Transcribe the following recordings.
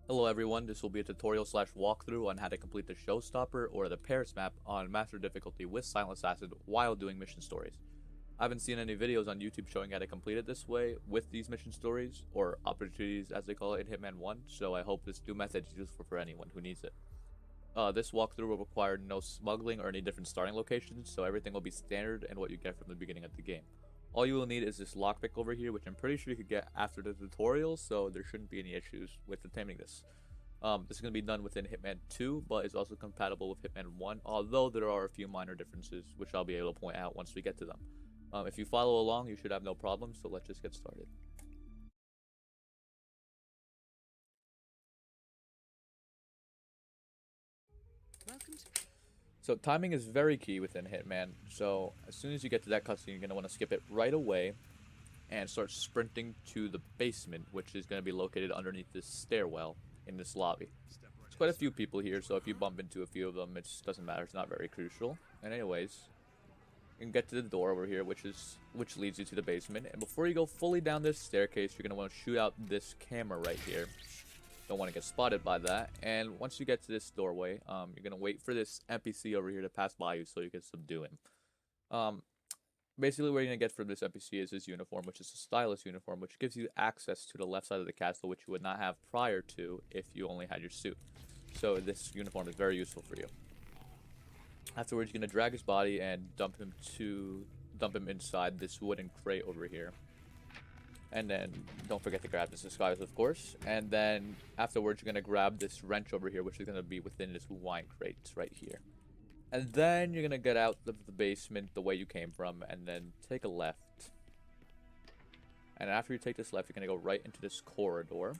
Hello everyone, this will be a tutorial slash walkthrough on how to complete the Showstopper or the Paris map on Master difficulty with Silent Assassin while doing mission stories. I haven't seen any videos on YouTube showing how to complete it this way with these mission stories, or opportunities as they call it in Hitman 1, so I hope this new method is useful for anyone who needs it. This walkthrough will require no smuggling or any different starting locations, so everything will be standard and what you get from the beginning of the game. All you will need is this lockpick over here, which I'm pretty sure you could get after the tutorial, so there shouldn't be any issues with obtaining this. This is going to be done within Hitman 2, but is also compatible with Hitman 1, although there are a few minor differences, which I'll be able to point out once we get to them. If you follow along, you should have no problem, so let's just get started. So timing is very key within Hitman, so as soon as you get to that cutscene, you're going to want to skip it right away and start sprinting to the basement, which is going to be located underneath this stairwell in this lobby. There's quite a few people here, so if you bump into a few of them, it doesn't matter, it's not very crucial. And anyways, you can get to the door over here, which leads you to the basement, and before you go fully down this staircase, you're going to want to shoot out this camera right here. Don't want to get spotted by that. And once you get to this doorway, you're going to wait for this NPC over here to pass by you so you can subdue him. Basically, what you're going to get from this NPC is his uniform, which is a stylist uniform, which gives you access to the left side of the castle, which you would not have prior to if you only had your suit. So this uniform is very useful for you. Afterwards, you're going to drag his body and dump him inside this wooden crate over here. And then don't forget to grab this disguise, of course. And then afterwards, you're going to grab this wrench over here, which is going to be within this wine crate right here. And then you're going to get out of the basement the way you came from, and then take a left. And after you take this left, you're going to go right into this corridor.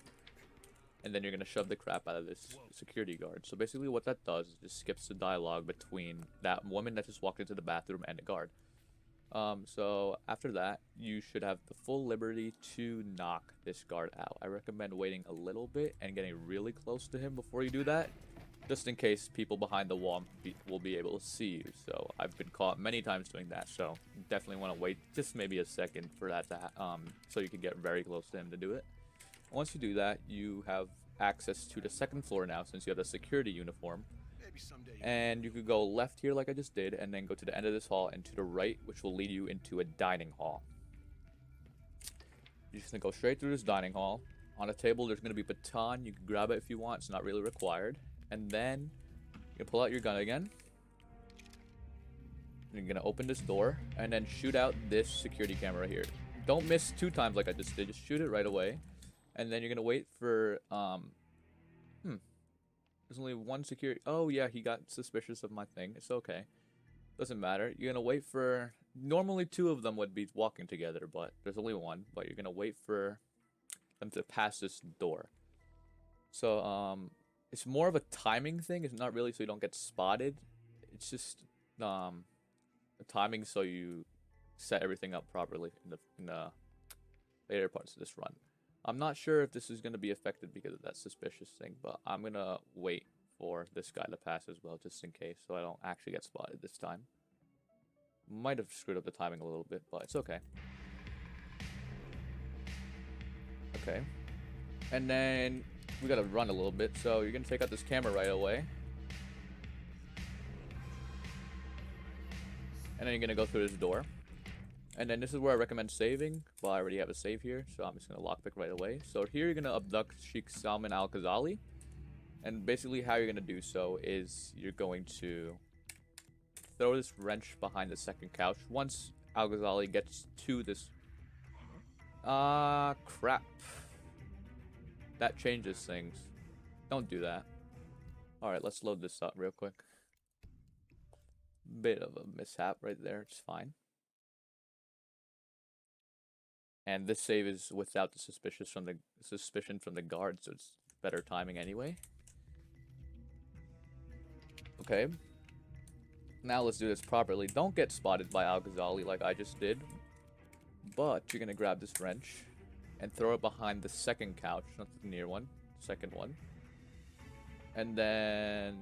And then you're going to shove the crap out of this security guard. So basically what that does is just skips the dialogue between that woman that just walked into the bathroom and the guard. So after that, you should have the full liberty to knock this guard out. I recommend waiting a little bit and getting really close to him before you do that, just in case people behind the wall will be able to see you. So I've been caught many times doing that, so definitely want to wait just maybe a second for that to so you can get very close to him to do it. Once you do that, you have access to the second floor now, since you have the security uniform. And you could go left here like I just did, and then go to the end of this hall and to the right, which will lead you into a dining hall. You're just going to go straight through this dining hall. On a table, there's going to be a baton. You can grab it if you want. It's not really required. And then you pull out your gun again. You're going to open this door and then shoot out this security camera here. Don't miss 2 times like I just did. Just shoot it right away. And then you're going to wait for... There's only one security... Oh, yeah, he got suspicious of my thing. It's okay. Doesn't matter. You're going to wait for... Normally 2 of them would be walking together, but there's only 1. But you're going to wait for them to pass this door. So, it's more of a timing thing. It's not really so you don't get spotted. It's just a timing so you set everything up properly in the later parts of this run. I'm not sure if this is going to be affected because of that suspicious thing, but I'm going to wait for this guy to pass as well, just in case, so I don't actually get spotted this time. Might have screwed up the timing a little bit, but it's okay. Okay. And then we got to run a little bit, so you're going to take out this camera right away. And then you're going to go through this door. And then this is where I recommend saving. Well, I already have a save here, so I'm just going to lockpick right away. So here you're going to abduct Sheikh Salman Al-Ghazali. And basically how you're going to do so is you're going to throw this wrench behind the second couch. Once Al-Ghazali gets to this... crap. That changes things. Don't do that. Alright, let's load this up real quick. Bit of a mishap right there. It's fine. And this save is without the suspicion from the guard, so it's better timing anyway. Okay. Now let's do this properly. Don't get spotted by Al-Ghazali like I just did. But you're going to grab this wrench and throw it behind the second couch, not the near one, second one. And then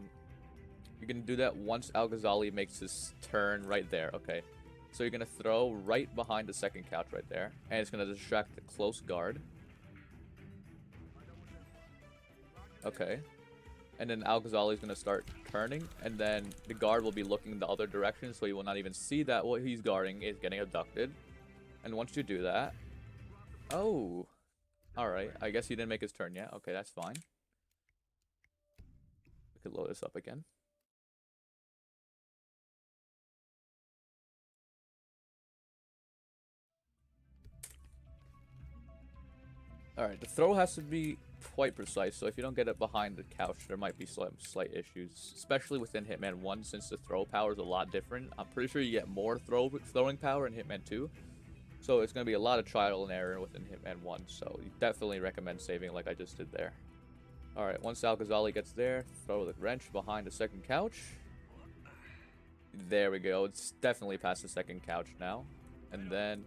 you're going to do that once Al-Ghazali makes his turn right there. Okay. So you're going to throw right behind the second couch right there. And it's going to distract the close guard. Okay. And then Al-Ghazali is going to start turning, and then the guard will be looking the other direction, so he will not even see that what he's guarding is getting abducted. And once you do that... Oh! Alright, I guess he didn't make his turn yet. Okay, that's fine. We could load this up again. Alright, the throw has to be quite precise, so if you don't get it behind the couch, there might be some slight issues, especially within Hitman 1, since the throw power is a lot different. I'm pretty sure you get more throwing power in Hitman 2, so it's going to be a lot of trial and error within Hitman 1, so you definitely recommend saving like I just did there. Alright, once Al-Ghazali gets there, throw the wrench behind the second couch. There we go, it's definitely past the second couch now, and then...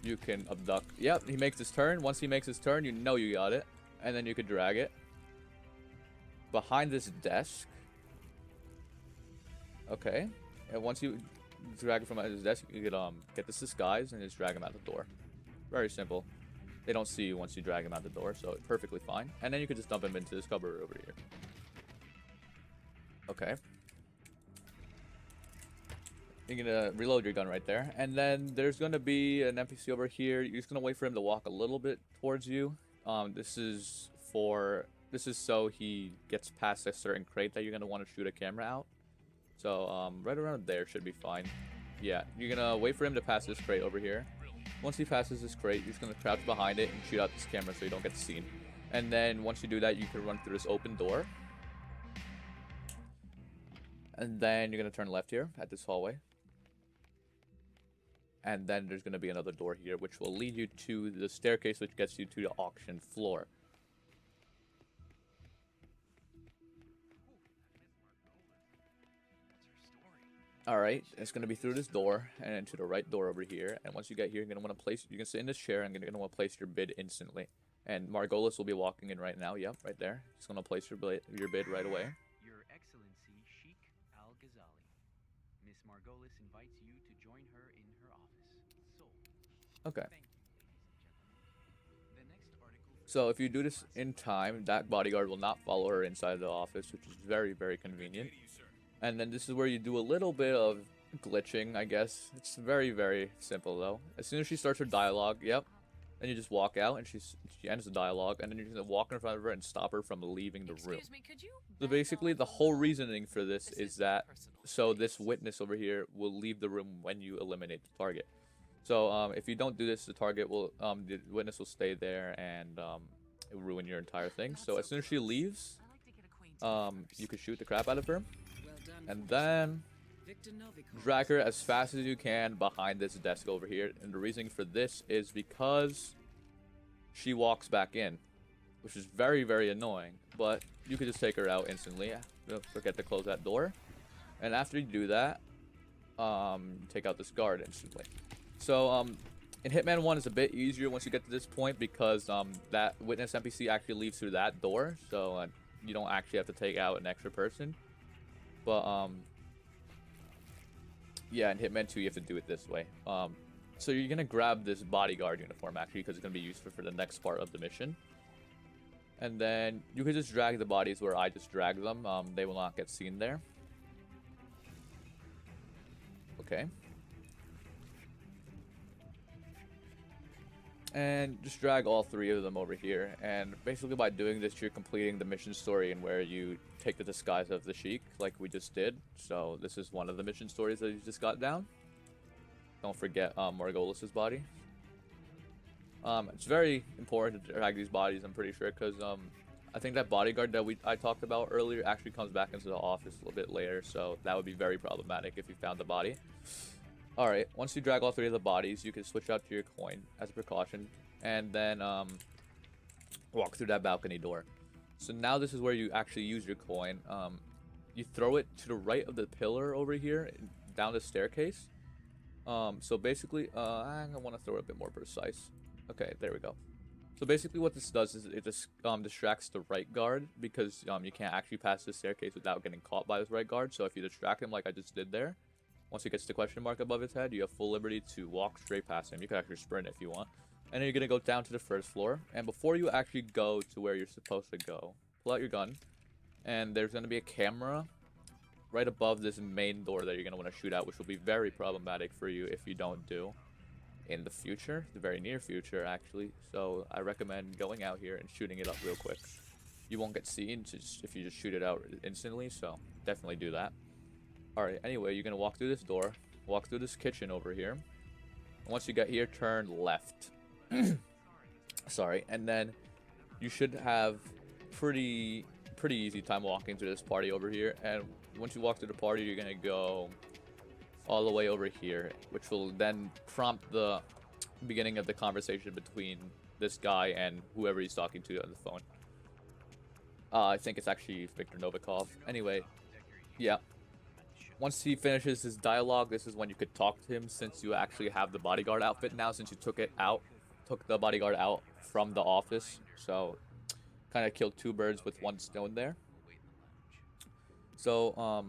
you can abduct. Yep, he makes his turn. Once he makes his turn, you know you got it. And then you could drag it behind this desk. Okay. And once you drag it from his desk, you could get this disguise and just drag him out the door. Very simple. They don't see you once you drag him out the door, so it's perfectly fine. And then you could just dump him into this cupboard over here. Okay. You're gonna reload your gun right there, and then there's gonna be an NPC over here. You're just gonna wait for him to walk a little bit towards you. This is so he gets past a certain crate that you're gonna want to shoot a camera out. So right around there should be fine. Yeah, you're gonna wait for him to pass this crate over here. Once he passes this crate, you're just gonna crouch behind it and shoot out this camera so you don't get seen. And then once you do that, you can run through this open door. And then you're gonna turn left here at this hallway. And then there's going to be another door here, which will lead you to the staircase, which gets you to the auction floor. Alright, it's going to be through this door, and then to the right door over here. And once you get here, you're going to want to place... you can sit in this chair, and you're going to want to place your bid instantly. And Margolis will be walking in right now. Yep, right there. He's going to place your bid right away. Your Excellency, Sheikh Al-Ghazali. Miss Margolis invites you to join her in her office. So, okay. thank you, ladies and gentlemen. The next article So if you do this in time, that bodyguard will not follow her inside the office, which is very, very convenient. And then this is where you do a little bit of glitching, I guess. It's very, very simple, though. As soon as she starts her dialogue, yep, then you just walk out, and she ends the dialogue, and then you're just going to walk in front of her and stop her from leaving the room. Excuse me, could you So basically, the whole reasoning for this is that so this witness over here will leave the room when you eliminate the target. So if you don't do this, the target will, the witness will stay there, and it will ruin your entire thing. So as soon as she leaves, you can shoot the crap out of her, and then drag her as fast as you can behind this desk over here. And the reason for this is because she walks back in, which is very, very annoying. But you could just take her out instantly. Don't forget to close that door. And after you do that, take out this guard instantly. So in Hitman 1, it's a bit easier once you get to this point because that witness NPC actually leaves through that door. So you don't actually have to take out an extra person. But yeah, in Hitman 2, you have to do it this way. So you're going to grab this bodyguard uniform, actually, because it's going to be useful for the next part of the mission. And then you can just drag the bodies where I just dragged them. They will not get seen there. Okay. And just drag all three of them over here. And basically by doing this, you're completing the mission story in where you take the disguise of the Sheik, like we just did. So this is one of the mission stories that you just got down. Don't forget Margolis' body. It's very important to drag these bodies, I'm pretty sure, because I think that bodyguard that I talked about earlier actually comes back into the office a little bit later, so that would be very problematic if you found the body. Alright, once you drag all three of the bodies, you can switch out to your coin as a precaution, and then walk through that balcony door. So now this is where you actually use your coin. You throw it to the right of the pillar over here, down the staircase. So basically, I want to throw it a bit more precise. Okay, there we go. So basically what this does is it just distracts the right guard, because you can't actually pass the staircase without getting caught by this right guard. So if you distract him like I just did there, once he gets the question mark above his head, you have full liberty to walk straight past him. You can actually sprint if you want. And then you're gonna go down to the first floor. And before you actually go to where you're supposed to go, pull out your gun. And there's gonna be a camera right above this main door that you're gonna want to shoot out, which will be very problematic for you if you don't do in the future, the very near future actually. So I recommend going out here and shooting it up real quick. You won't get seen if you just shoot it out instantly, so definitely do that. Alright, anyway, you're gonna walk through this door, walk through this kitchen over here. Once you get here, turn left. Sorry, and then you should have pretty easy time walking through this party over here. And once you walk through the party, you're gonna go all the way over here, which will then prompt the beginning of the conversation between this guy and whoever he's talking to on the phone. I think it's actually Viktor Novikov. Anyway, yeah. Once he finishes his dialogue, this is when you could talk to him, since you actually have the bodyguard outfit now, since you took the bodyguard out from the office. So, kind of killed two birds with one stone there. So,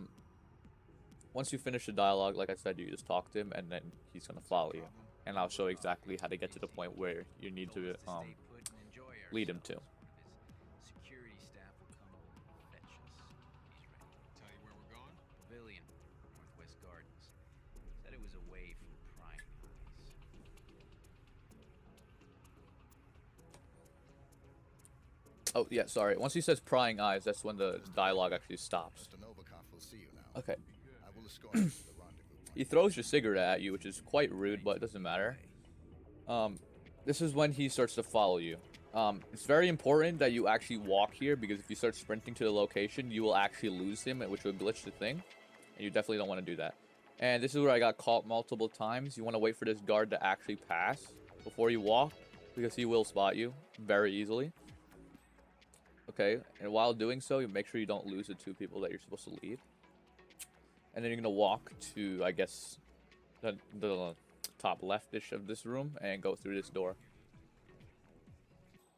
once you finish the dialogue, like I said, you just talk to him, and then he's gonna follow you. And I'll show exactly how to get to the point where you need to lead him to. Security staff will come over and fetch us. He's ready. Tell you where we're going? Pavilion, Northwest Gardens. Said it was away from prying eyes. Oh, yeah, sorry. Once he says prying eyes, that's when the dialogue actually stops. Mr. Novikov will see you now. Okay. I will escort you to the rendezvous point. He throws your cigarette at you, which is quite rude, but it doesn't matter. This is when he starts to follow you. It's very important that you actually walk here, because if you start sprinting to the location, you will actually lose him, which will glitch the thing. And you definitely don't want to do that. And this is where I got caught multiple times. You want to wait for this guard to actually pass before you walk, because he will spot you very easily. Okay, and while doing so, you make sure you don't lose the two people that you're supposed to leave. And then you're gonna walk to, I guess, the top leftish of this room and go through this door.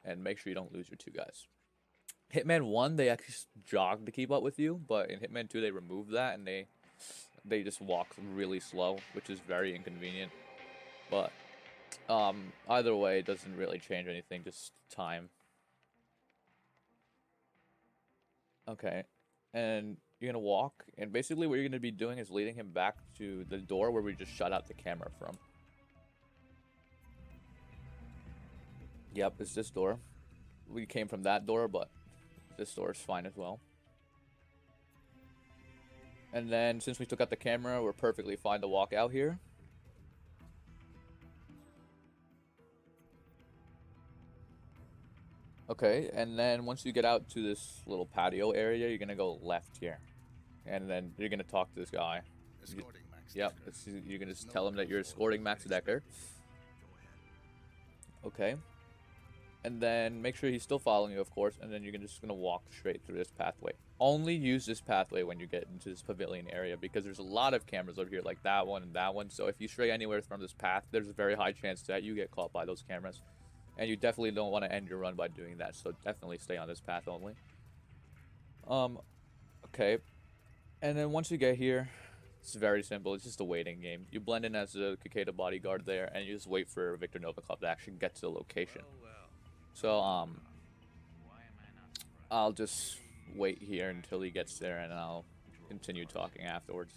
And make sure you don't lose your two guys. Hitman 1, they actually jog to keep up with you, but in Hitman 2, they removed that and they just walk really slow, which is very inconvenient. But either way, it doesn't really change anything, just time. Okay, and you're gonna walk, and basically what you're gonna be doing is leading him back to the door where we just shut out the camera from. Yep, it's this door. We came from that door, but this door is fine as well. And then, since we took out the camera, we're perfectly fine to walk out here. Okay, and then once you get out to this little patio area, you're gonna go left here. And then you're gonna talk to this guy. Escorting Max Yep, Decker. you're gonna just tell him that you're escorting Max Decker. Okay. And then make sure he's still following you, of course, and then you're just gonna walk straight through this pathway. Only use this pathway when you get into this pavilion area, because there's a lot of cameras over here, like that one and that one. So if you stray anywhere from this path, there's a very high chance that you get caught by those cameras. And you definitely don't want to end your run by doing that, so definitely stay on this path only. Okay. And then once you get here, it's very simple. It's just a waiting game. You blend in as a Kakeda bodyguard there, and you just wait for Viktor Novikov to actually get to the location. So, Why am I not surprised? I'll just wait here until he gets there, and I'll continue talking afterwards.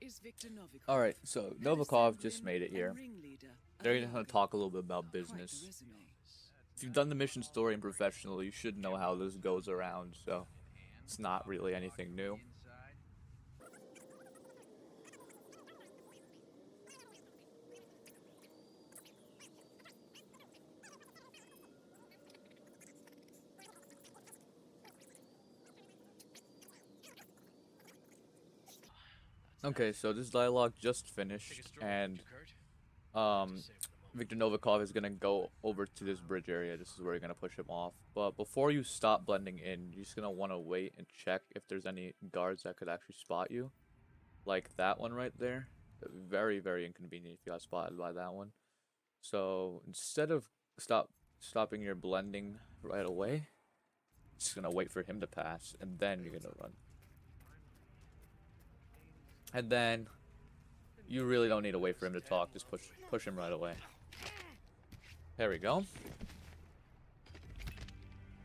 Is Viktor Novikov. Alright, so Novikov just made it here. They're They're going to talk a little bit about business. If you've done the mission story in Professional, you should know how this goes around, so it's not really anything new. Okay, so this dialogue just finished, and Viktor Novikov is gonna go over to this bridge area. This is where you're gonna push him off. But before you stop blending in, you're just gonna want to wait and check if there's any guards that could actually spot you, like that one right there. Very, very inconvenient if you got spotted by that one. So instead of stopping your blending right away, just gonna wait for him to pass, and then you're gonna run. And then you really don't need to wait for him to talk. Just push him right away. There we go.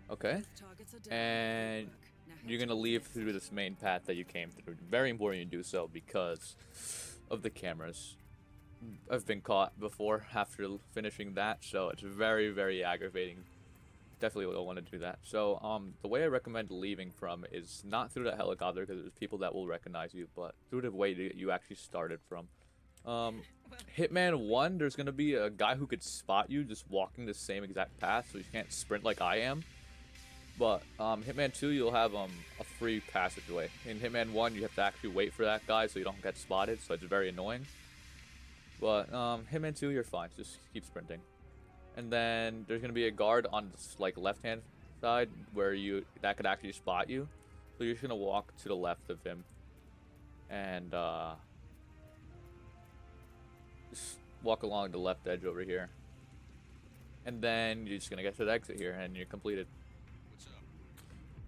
Okay. Targets are down. And Good work. Now head you're gonna towards the leave exit. through this main path that you came through. Very important you do so because of the cameras. I've been caught before after finishing that, so it's very, very aggravating. Definitely don't want to do that. So the way I recommend leaving from is not through that helicopter because there's people that will recognize you, but through the way that you actually started from. Hitman 1, there's gonna be a guy who could spot you just walking the same exact path, so you can't sprint like I am. But Hitman 2, you'll have a free passageway. In Hitman 1, you have to actually wait for that guy so you don't get spotted, so it's very annoying. But Hitman 2, you're fine. Just keep sprinting. And then there's gonna be a guard on this, like, left-hand side where that could actually spot you. So you're just gonna walk to the left of him, and just walk along the left edge over here. And then you're just gonna get to the exit here, and you're completed.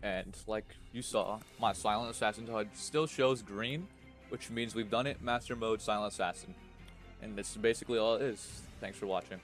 And like you saw, my Silent Assassin HUD still shows green, which means we've done it. Master mode Silent Assassin. And that's basically all it is. Thanks for watching.